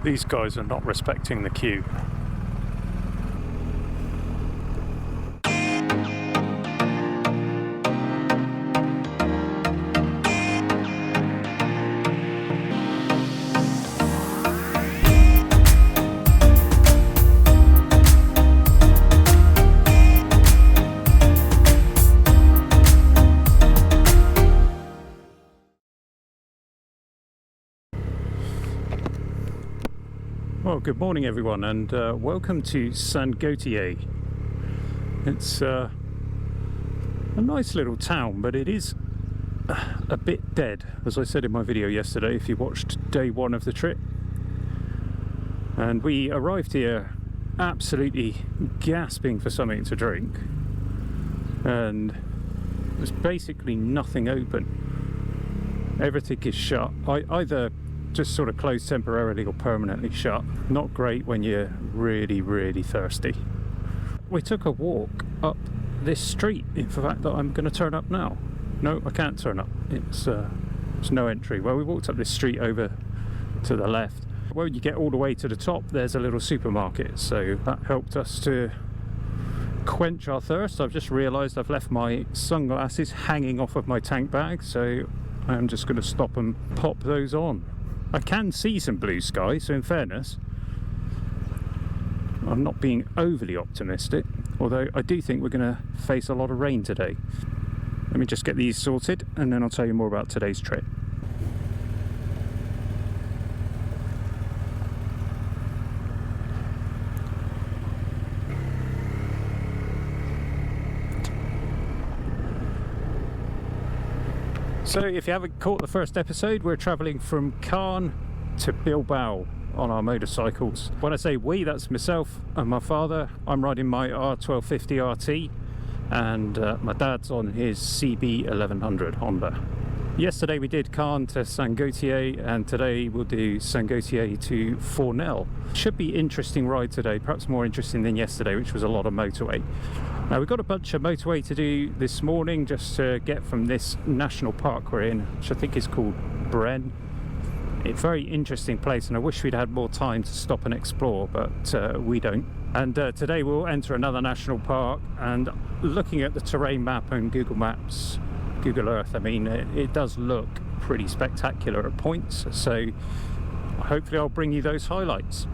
These guys are not respecting the queue. Well, good morning everyone, and welcome to Saint Gaultier. It's a nice little town, but it is a bit dead, as I said in my video yesterday if you watched day one of the trip. And we arrived here absolutely gasping for something to drink, and there's basically nothing open. Everything is shut, either just sort of closed temporarily or permanently shut. Not great when you're really thirsty. We took a walk up this street, in fact, that I'm going to turn up now. No, I can't turn up. It's no entry. Well, we walked up this street over to the left. When you get all the way to the top, there's a little supermarket, so that helped us to quench our thirst. I've just realised I've left my sunglasses hanging off of my tank bag, so I'm just going to stop and pop those on. I can see some blue sky, so in fairness, I'm not being overly optimistic, although I do think we're going to face a lot of rain today. Let me just get these sorted and then I'll tell you more about today's trip. So if you haven't caught the first episode, we're travelling from Caen to Bilbao on our motorcycles. When I say we, that's myself and my father. I'm riding my R1250RT and my dad's on his CB 1100 Honda. Yesterday we did Caen to Saint Gaultier, and today we'll do Saint Gaultier to Fornel. Should be interesting ride today, perhaps more interesting than yesterday, which was a lot of motorway. Now we've got a bunch of motorway to do this morning just to get from this national park we're in, which I think is called Bren. It's a very interesting place and I wish we'd had more time to stop and explore, but we don't. And today we'll enter another national park, and looking at the terrain map and Google Maps, Google Earth, I mean, it does look pretty spectacular at points, so hopefully I'll bring you those highlights.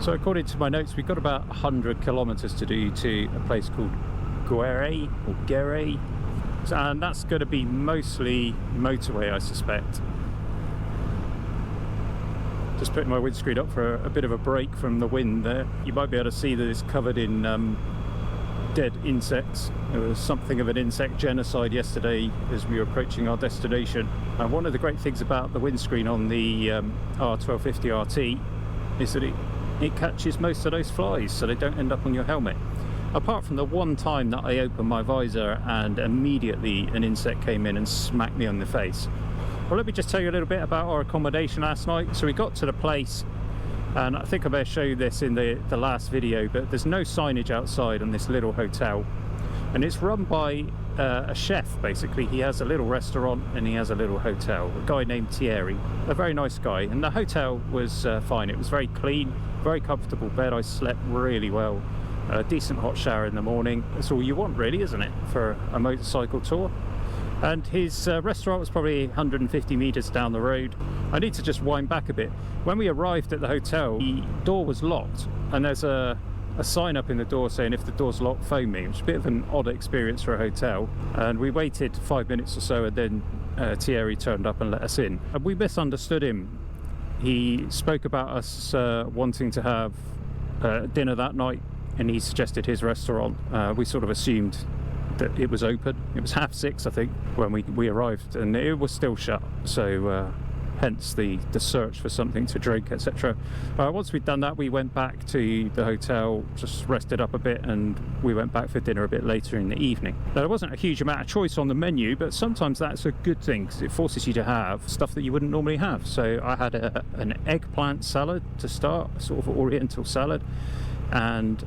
So according to my notes, we've got about 100 kilometres to do to a place called Guéret, or Guéret, and that's going to be mostly motorway, I suspect. Just putting my windscreen up for a bit of a break from the wind there. You might be able to see that it's covered in dead insects. There was something of an insect genocide yesterday as we were approaching our destination. And one of the great things about the windscreen on the R1250RT is that it catches most of those flies, so they don't end up on your helmet. Apart from the one time that I opened my visor and immediately an insect came in and smacked me on the face. Well, let me just tell you a little bit about our accommodation last night. So we got to the place, and I think I better show you this in the last video, but there's no signage outside on this little hotel, and it's run by a chef. Basically, he has a little restaurant and he has a little hotel, a guy named Thierry, a very nice guy. And the hotel was fine. It was very clean, very comfortable bed. I slept really well. A decent hot shower in the morning. That's all you want, really, isn't it, for a motorcycle tour? And his restaurant was probably 150 metres down the road. I need to just wind back a bit. When we arrived at the hotel, the door was locked, and there's a sign up in the door saying if the door's locked, phone me, which is a bit of an odd experience for a hotel. And we waited 5 minutes or so, and then Thierry turned up and let us in. And we misunderstood him. He spoke about us wanting to have dinner that night, and he suggested his restaurant. We sort of assumed that it was open. It was 6:30, I think, when we arrived, and it was still shut, so hence the search for something to drink, etc. Once we'd done that, we went back to the hotel, just rested up a bit, and we went back for dinner a bit later in the evening. Now, there wasn't a huge amount of choice on the menu, but sometimes that's a good thing because it forces you to have stuff that you wouldn't normally have. So I had an eggplant salad to start, a sort of oriental salad, and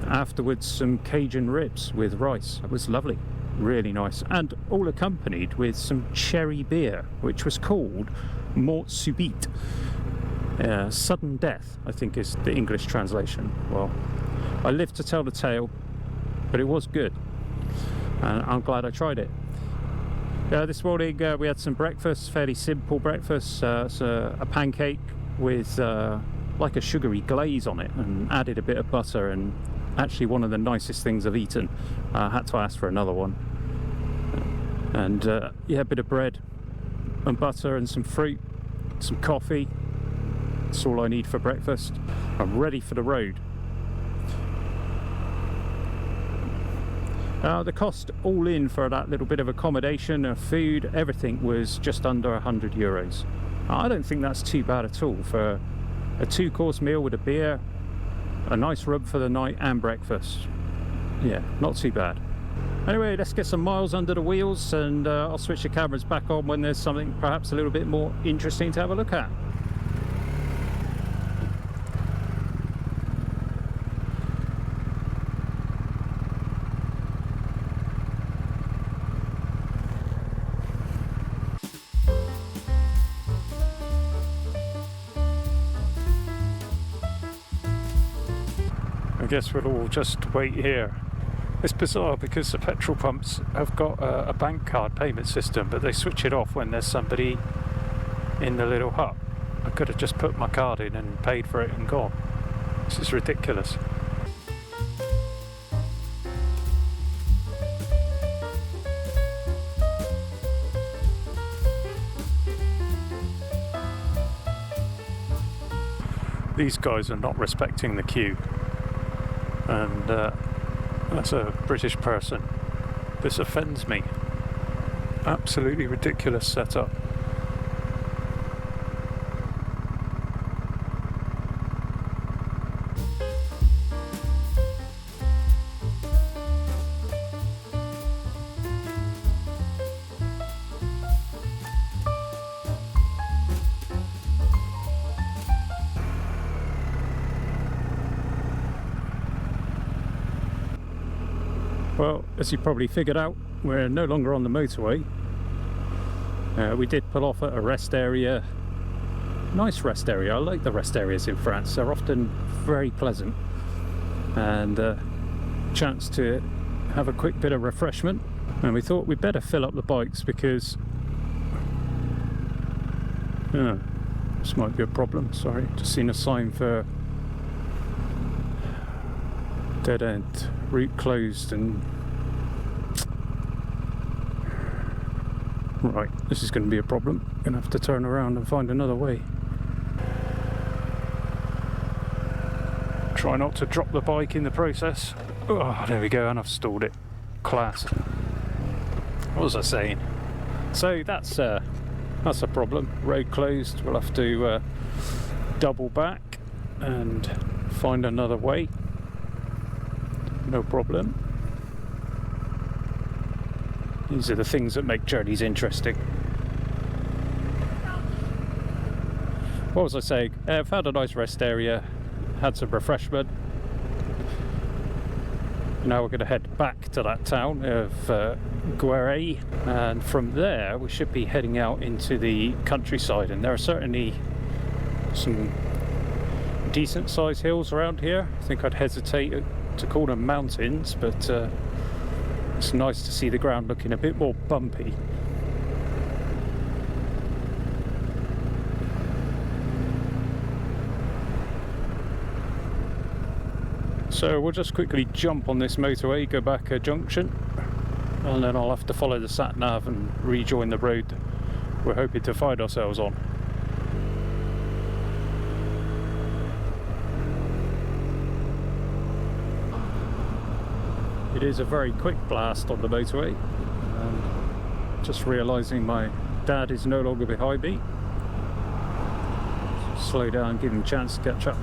Afterwards, some Cajun ribs with rice. It was lovely, really nice, and all accompanied with some cherry beer, which was called Mort Subite. Sudden death, I think, is the English translation. Well, I lived to tell the tale, but it was good, and I'm glad I tried it. This morning we had some breakfast, fairly simple breakfast. So a pancake with like a sugary glaze on it, and added a bit of butter, and actually one of the nicest things I've eaten. I had to ask for another one. And yeah, a bit of bread and butter and some fruit, some coffee. That's all I need for breakfast. I'm ready for the road. The cost all in for that little bit of accommodation and food, everything was just under €100. I don't think that's too bad at all for a 2-course meal with a beer, a nice rub for the night, and breakfast. Yeah, not too bad. Anyway, let's get some miles under the wheels, and I'll switch the cameras back on when there's something perhaps a little bit more interesting to have a look at. I guess we'll all just wait here. It's bizarre because the petrol pumps have got a bank card payment system, but they switch it off when there's somebody in the little hut. I could have just put my card in and paid for it and gone. This is ridiculous. These guys are not respecting the queue. And as a British person, this offends me. Absolutely ridiculous setup. Well, as you probably figured out, we're no longer on the motorway. We did pull off at a rest area. Nice rest area. I like the rest areas in France. They're often very pleasant. And chance to have a quick bit of refreshment. And we thought we'd better fill up the bikes because this might be a problem. Sorry, just seen a sign for dead end, route closed, and right, this is going to be a problem. Gonna have to turn around and find another way. Try not to drop the bike in the process. Oh, there we go, and I've stalled it. Class. What was I saying? So that's a problem. Road closed. We'll have to double back and find another way. No problem. These are the things that make journeys interesting. What was I saying? Found a nice rest area, had some refreshment. Now we're going to head back to that town of Guéret, and from there we should be heading out into the countryside, and there are certainly some decent sized hills around here. I think I'd hesitate to call them mountains, but it's nice to see the ground looking a bit more bumpy. So we'll just quickly jump on this motorway, go back a junction, and then I'll have to follow the sat nav and rejoin the road we're hoping to find ourselves on. It is a very quick blast on the motorway. Just realising my dad is no longer behind me. Slow down, give him a chance to catch up.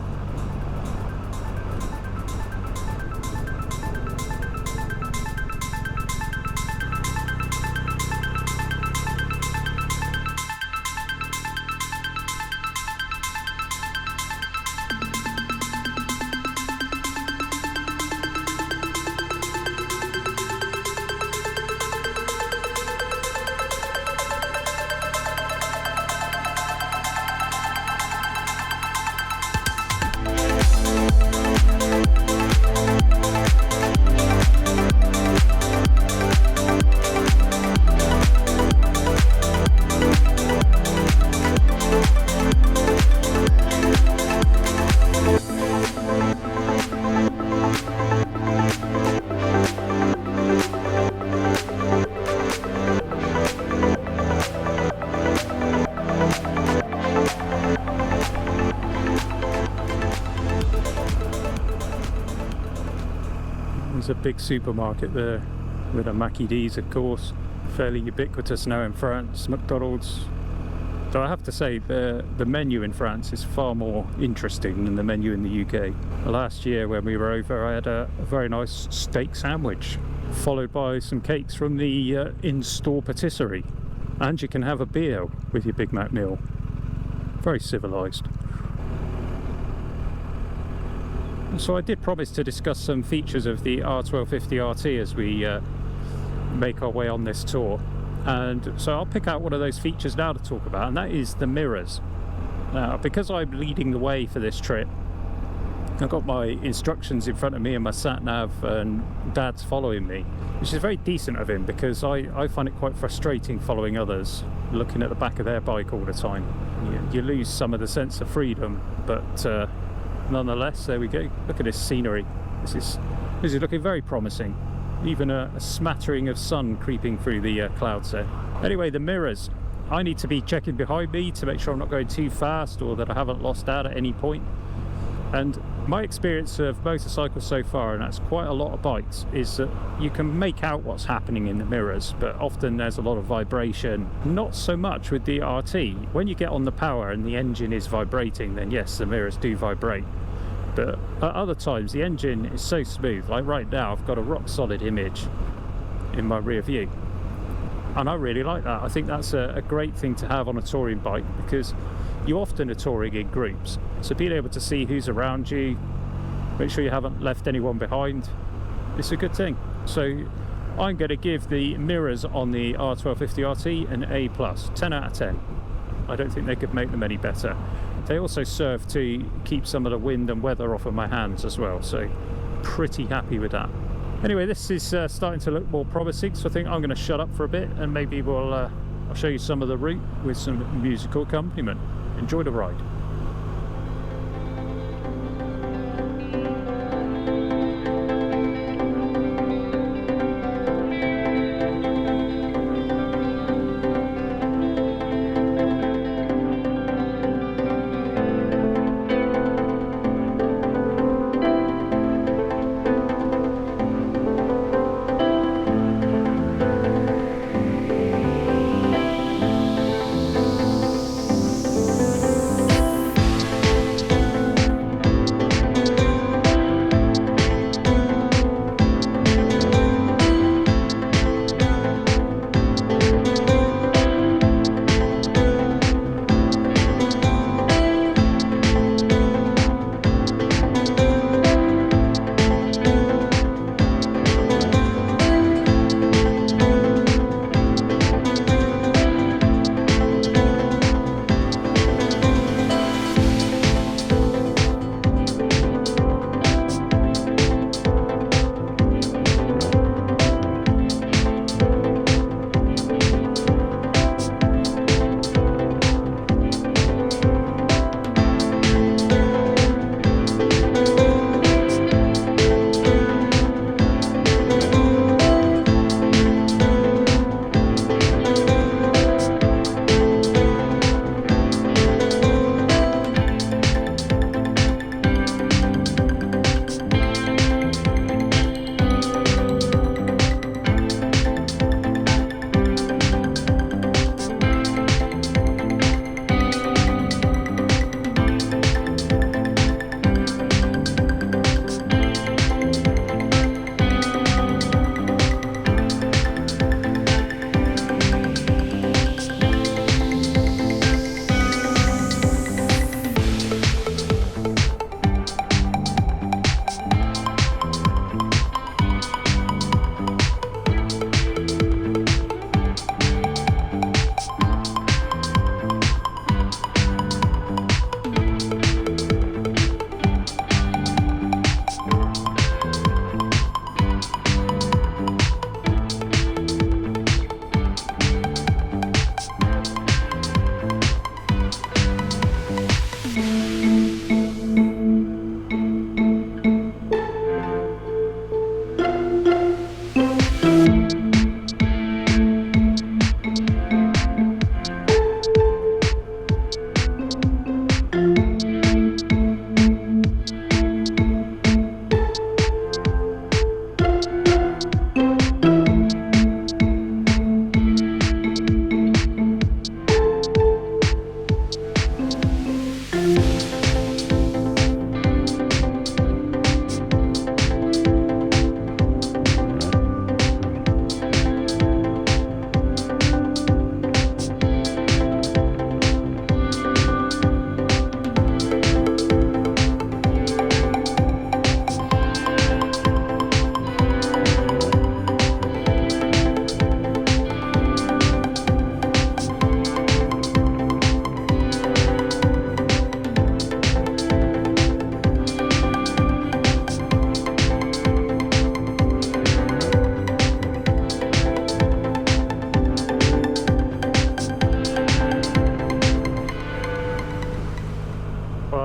There's a big supermarket there with a Mackie D's, of course, fairly ubiquitous now in France. McDonald's. So I have to say the menu in France is far more interesting than the menu in the UK. Last year when we were over, I had a very nice steak sandwich, followed by some cakes from the in-store patisserie. And you can have a beer with your Big Mac meal. Very civilised. So I did promise to discuss some features of the R1250RT as we make our way on this tour. And so I'll pick out one of those features now to talk about, and that is the mirrors. Now, because I'm leading the way for this trip, I've got my instructions in front of me and my sat-nav, and Dad's following me, which is very decent of him, because I find it quite frustrating following others, looking at the back of their bike all the time. You lose some of the sense of freedom, but nonetheless, there we go. Look at this scenery. This is looking very promising. Even a smattering of sun creeping through the clouds there. Anyway, the mirrors. I need to be checking behind me to make sure I'm not going too fast or that I haven't lost Dad at any point. And my experience of motorcycles so far, and that's quite a lot of bikes, is that you can make out what's happening in the mirrors, but often there's a lot of vibration. Not so much with the RT. When you get on the power and the engine is vibrating, then yes, the mirrors do vibrate. But at other times the engine is so smooth. Like right now I've got a rock solid image in my rear view, and I really like that. I think that's a great thing to have on a touring bike, because you often are touring in groups, so being able to see who's around you, make sure you haven't left anyone behind, it's a good thing. So I'm going to give the mirrors on the R1250RT an A+, 10 out of 10. I don't think they could make them any better. They also serve to keep some of the wind and weather off of my hands as well, so pretty happy with that. Anyway, this is starting to look more promising, so I think I'm going to shut up for a bit, and maybe I'll show you some of the route with some musical accompaniment. Enjoy the ride.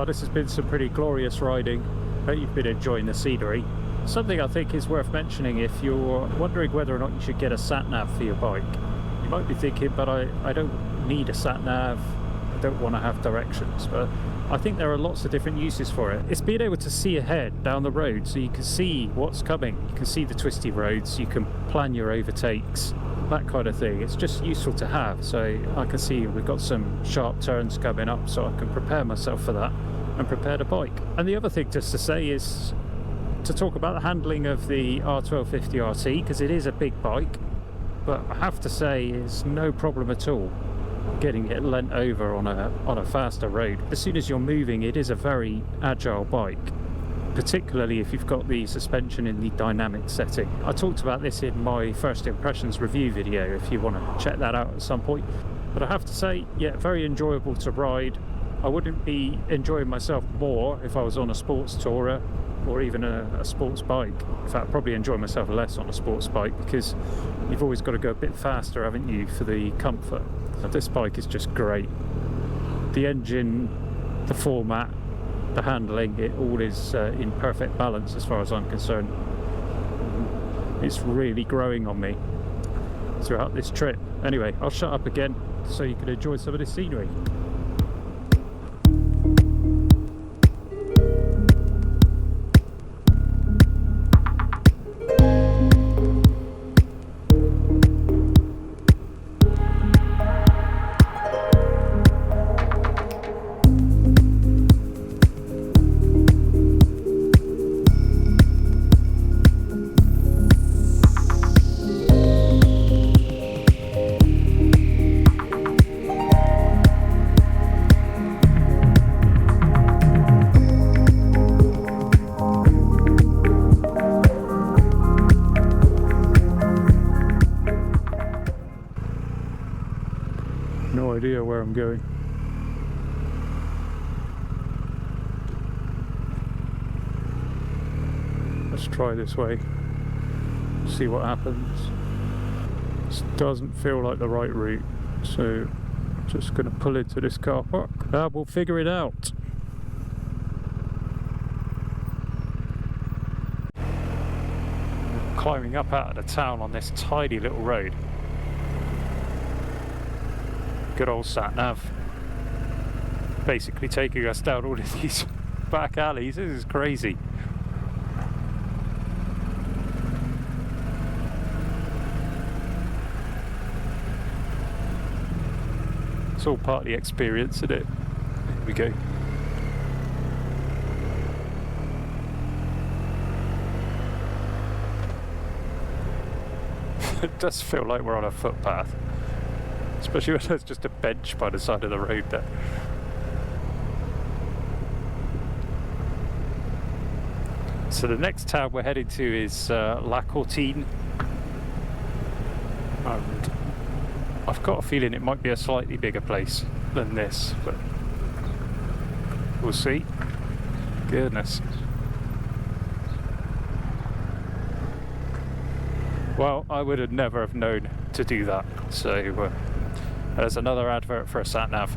this has been some pretty glorious riding. Hope you've been enjoying the scenery. Something I think is worth mentioning if you're wondering whether or not you should get a sat-nav for your bike. You might be thinking, but I don't need a sat-nav, I don't want to have directions, but I think there are lots of different uses for it. It's being able to see ahead down the road so you can see what's coming. You can see the twisty roads, you can plan your overtakes, that kind of thing. It's just useful to have. So I can see we've got some sharp turns coming up, so I can prepare myself for that and prepare the bike. And the other thing just to say is to talk about the handling of the R1250RT, because it is a big bike, but I have to say it's no problem at all getting it leant over on a faster road. As soon as you're moving, it is a very agile bike, particularly if you've got the suspension in the dynamic setting. I talked about this in my first impressions review video if you want to check that out at some point. But I have to say, yeah, very enjoyable to ride. I wouldn't be enjoying myself more if I was on a sports tourer or even a sports bike. In fact, I'd probably enjoy myself less on a sports bike because you've always got to go a bit faster, haven't you, for the comfort. But this bike is just great. The engine, the format, the handling, it all is in perfect balance as far as I'm concerned. It's really growing on me throughout this trip. Anyway, I'll shut up again so you can enjoy some of this scenery. No idea where I'm going. Let's try this way, see what happens. This doesn't feel like the right route, so I'm just going to pull into this car park. We'll figure it out. Climbing up out of the town on this tiny little road. Good old sat-nav, basically taking us down all of these back alleys. This is crazy. It's all part of the experience, isn't it? Here we go. It does feel like we're on a footpath. Especially when there's just a bench by the side of the road there. So the next town we're heading to is La Courtine. And I've got a feeling it might be a slightly bigger place than this, but we'll see. Goodness. Well, I would have never have known to do that, so there's another advert for a sat-nav.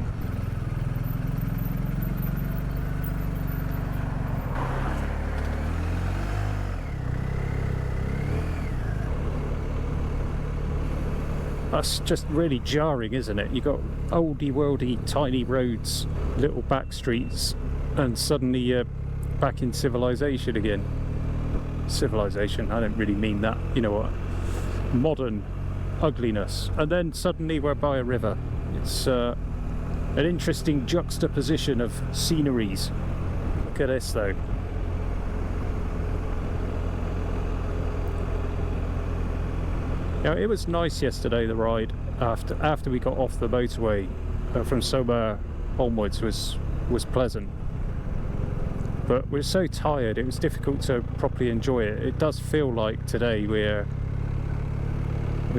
That's just really jarring, isn't it? You've got oldie worldy tiny roads, little back streets, and suddenly you're back in civilization again. Civilization, I don't really mean that, you know what? Modern ugliness, and then suddenly we're by a river. It's an interesting juxtaposition of sceneries. Look at this though. Now it was nice yesterday, the ride after we got off the motorway from Saumur onwards was pleasant, but we're so tired it was difficult to properly enjoy it. It does feel like today we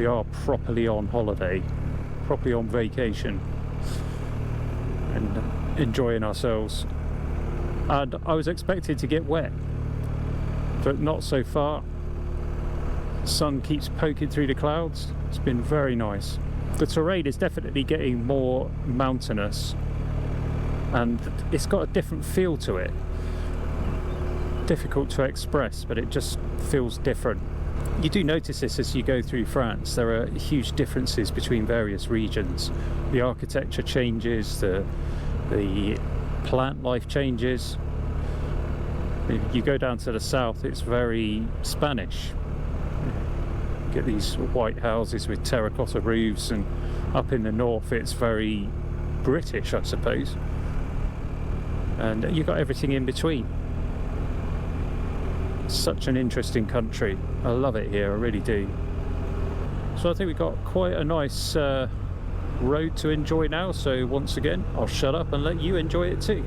are properly on holiday, properly on vacation and enjoying ourselves. And I was expecting to get wet, but not so far. The sun keeps poking through the clouds. It's been very nice. The terrain is definitely getting more mountainous and it's got a different feel to it. Difficult to express, but it just feels different. You do notice this as you go through France. There are huge differences between various regions. The architecture changes, the plant life changes. You go down to the south, it's very Spanish. You get these white houses with terracotta roofs, and up in the north it's very British, I suppose. And you've got everything in between. Such an interesting country. I love it here, I really do. So I think we've got quite a nice road to enjoy now, so once again I'll shut up and let you enjoy it too.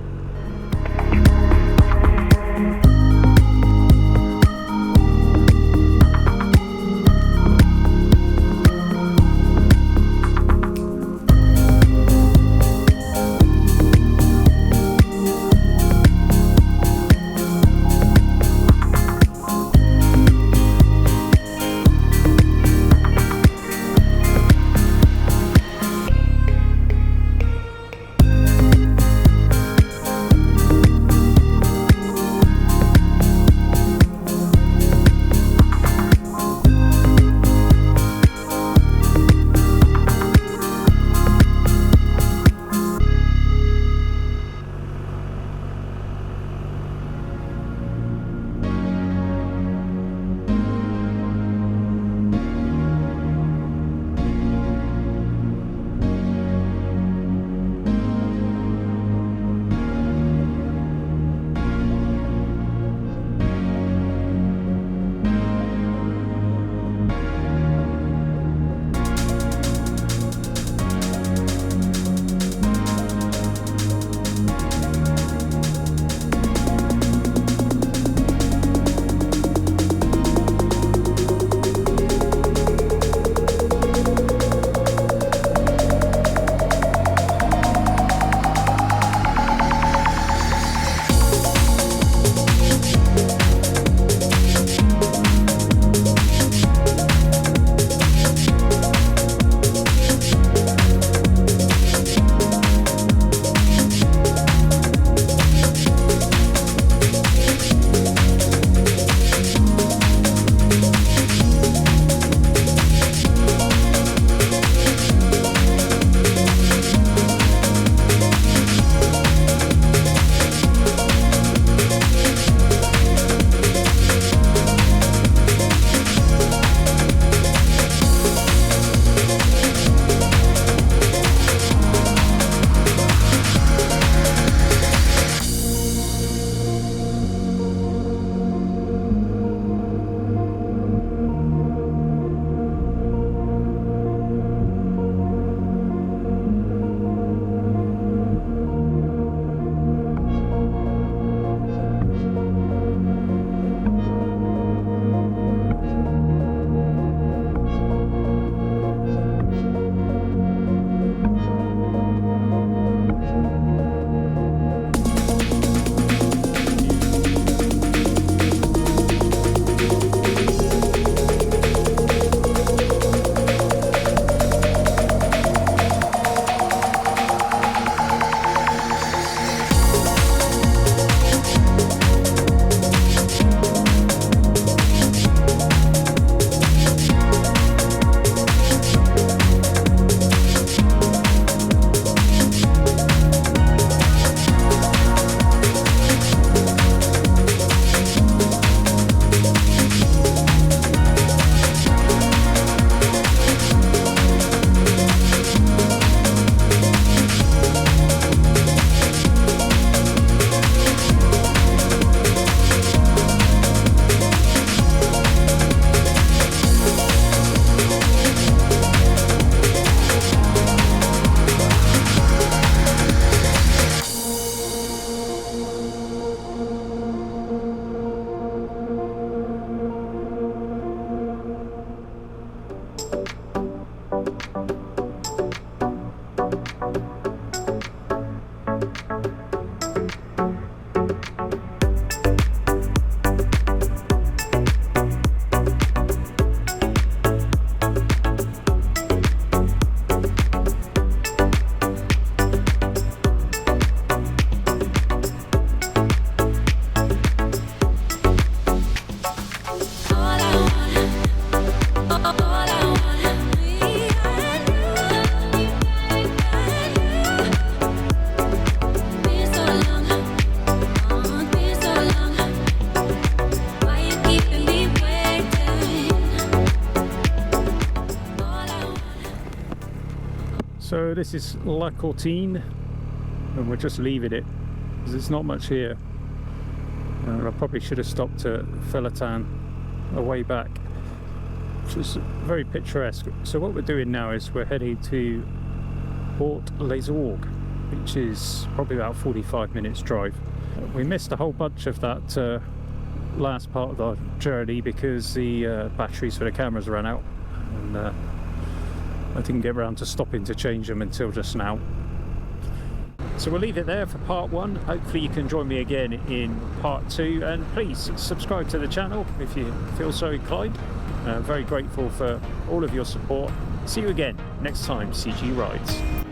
So this is La Courtine, and we're just leaving it because there's not much here. I probably should have stopped at Felletin a way back, which was very picturesque. So what we're doing now is we're heading to Bort-les-Orgues, which is probably about 45 minutes drive. We missed a whole bunch of that last part of our journey because the batteries for the cameras ran out, and I didn't get around to stopping to change them until just now. So we'll leave it there for part 1. Hopefully you can join me again in part 2, and please subscribe to the channel if you feel so inclined. Very grateful for all of your support. See you again next time CG Rides.